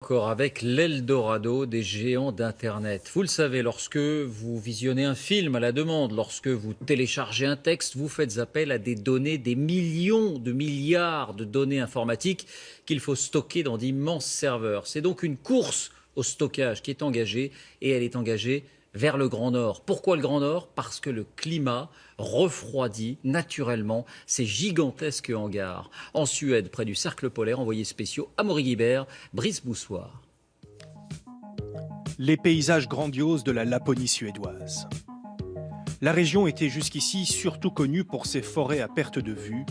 Encore avec l'Eldorado des géants d'Internet. Vous le savez, lorsque vous visionnez un film à la demande, lorsque vous téléchargez un texte, vous faites appel à des données, des millions de milliards de données informatiques qu'il faut stocker dans d'immenses serveurs. C'est donc une course au stockage qui est engagée, et elle est engagée vers le Grand Nord. Pourquoi le Grand Nord? Parce que le climat refroidit naturellement ces gigantesques hangars. En Suède, près du cercle polaire, envoyés spéciaux Amaury Guibert, Brice Boussoir. Les paysages grandioses de la Laponie suédoise. La région était jusqu'ici surtout connue pour ses forêts à perte de vue.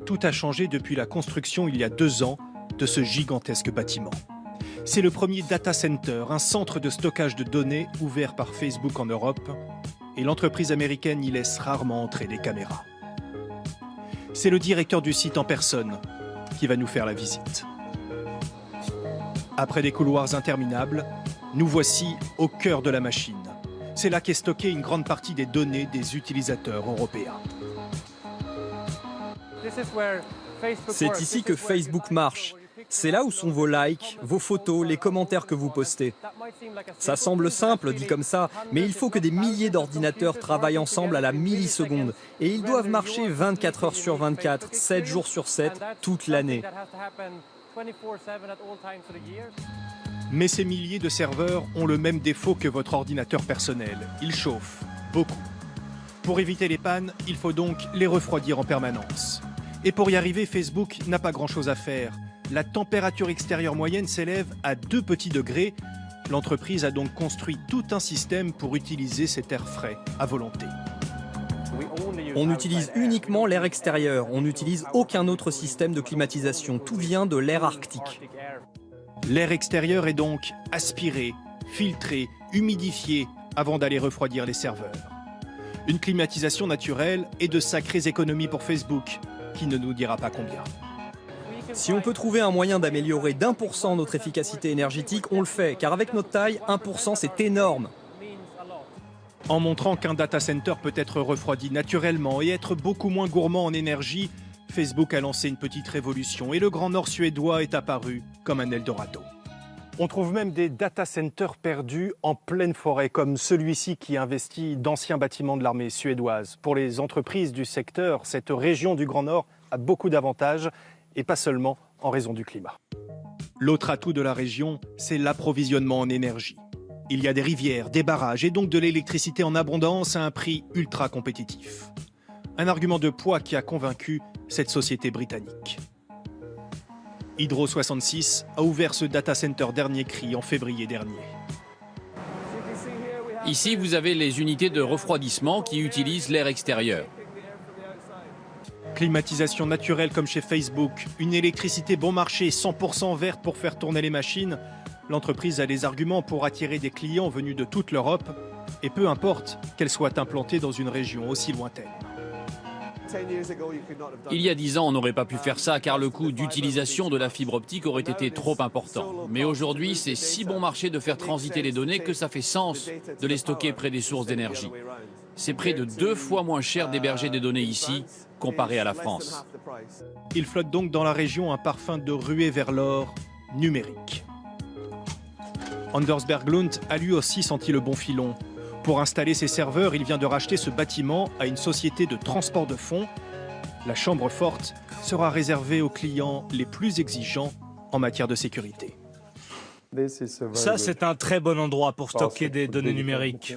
Tout a changé depuis la construction il y a 2 ans de ce gigantesque bâtiment. C'est le premier data center, un centre de stockage de données ouvert par Facebook en Europe, et l'entreprise américaine y laisse rarement entrer des caméras. C'est le directeur du site en personne qui va nous faire la visite. Après des couloirs interminables, nous voici au cœur de la machine. C'est là qu'est stockée une grande partie des données des utilisateurs européens. C'est ici que Facebook marche. C'est là où sont vos likes, vos photos, les commentaires que vous postez. Ça semble simple dit comme ça, mais il faut que des milliers d'ordinateurs travaillent ensemble à la milliseconde. Et ils doivent marcher 24 heures sur 24, 7 jours sur 7, toute l'année. Mais ces milliers de serveurs ont le même défaut que votre ordinateur personnel. Ils chauffent, beaucoup. Pour éviter les pannes, il faut donc les refroidir en permanence. Et pour y arriver, Facebook n'a pas grand-chose à faire. La température extérieure moyenne s'élève à 2 petits degrés. L'entreprise a donc construit tout un système pour utiliser cet air frais à volonté. On utilise uniquement l'air extérieur. On n'utilise aucun autre système de climatisation. Tout vient de l'air arctique. L'air extérieur est donc aspiré, filtré, humidifié avant d'aller refroidir les serveurs. Une climatisation naturelle et de sacrées économies pour Facebook, qui ne nous dira pas combien. Si on peut trouver un moyen d'améliorer d'1% notre efficacité énergétique, on le fait, car avec notre taille, 1% c'est énorme. En montrant qu'un data center peut être refroidi naturellement et être beaucoup moins gourmand en énergie, Facebook a lancé une petite révolution et le Grand Nord suédois est apparu comme un Eldorado. On trouve même des data centers perdus en pleine forêt, comme celui-ci qui investit d'anciens bâtiments de l'armée suédoise. Pour les entreprises du secteur, cette région du Grand Nord a beaucoup d'avantages, et pas seulement en raison du climat. L'autre atout de la région, c'est l'approvisionnement en énergie. Il y a des rivières, des barrages et donc de l'électricité en abondance à un prix ultra compétitif. Un argument de poids qui a convaincu cette société britannique. Hydro 66 a ouvert ce data center dernier cri en février dernier. Ici, vous avez les unités de refroidissement qui utilisent l'air extérieur. Climatisation naturelle comme chez Facebook, une électricité bon marché 100% verte pour faire tourner les machines. L'entreprise a des arguments pour attirer des clients venus de toute l'Europe, et peu importe qu'elle soit implantée dans une région aussi lointaine. Il y a 10 ans, on n'aurait pas pu faire ça car le coût d'utilisation de la fibre optique aurait été trop important. Mais aujourd'hui, c'est si bon marché de faire transiter les données que ça fait sens de les stocker près des sources d'énergie. C'est près de 2 fois moins cher d'héberger des données ici comparé à la France. Il flotte donc dans la région un parfum de ruée vers l'or numérique. Anders Berglund a lui aussi senti le bon filon. Pour installer ses serveurs, il vient de racheter ce bâtiment à une société de transport de fonds. La chambre forte sera réservée aux clients les plus exigeants en matière de sécurité. Ça, c'est un très bon endroit pour stocker des données numériques.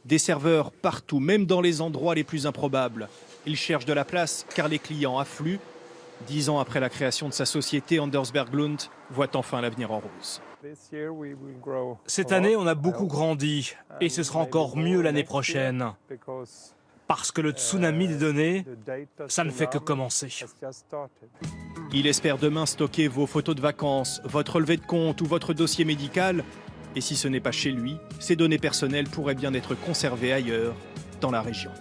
Des serveurs partout, même dans les endroits les plus improbables. Il cherche de la place car les clients affluent. 10 ans après la création de sa société, Anders Berglund voit enfin l'avenir en rose. Cette année, on a beaucoup grandi et ce sera encore mieux l'année prochaine. Parce que le tsunami des données, ça ne fait que commencer. Il espère demain stocker vos photos de vacances, votre relevé de compte ou votre dossier médical. Et si ce n'est pas chez lui, ces données personnelles pourraient bien être conservées ailleurs, dans la région.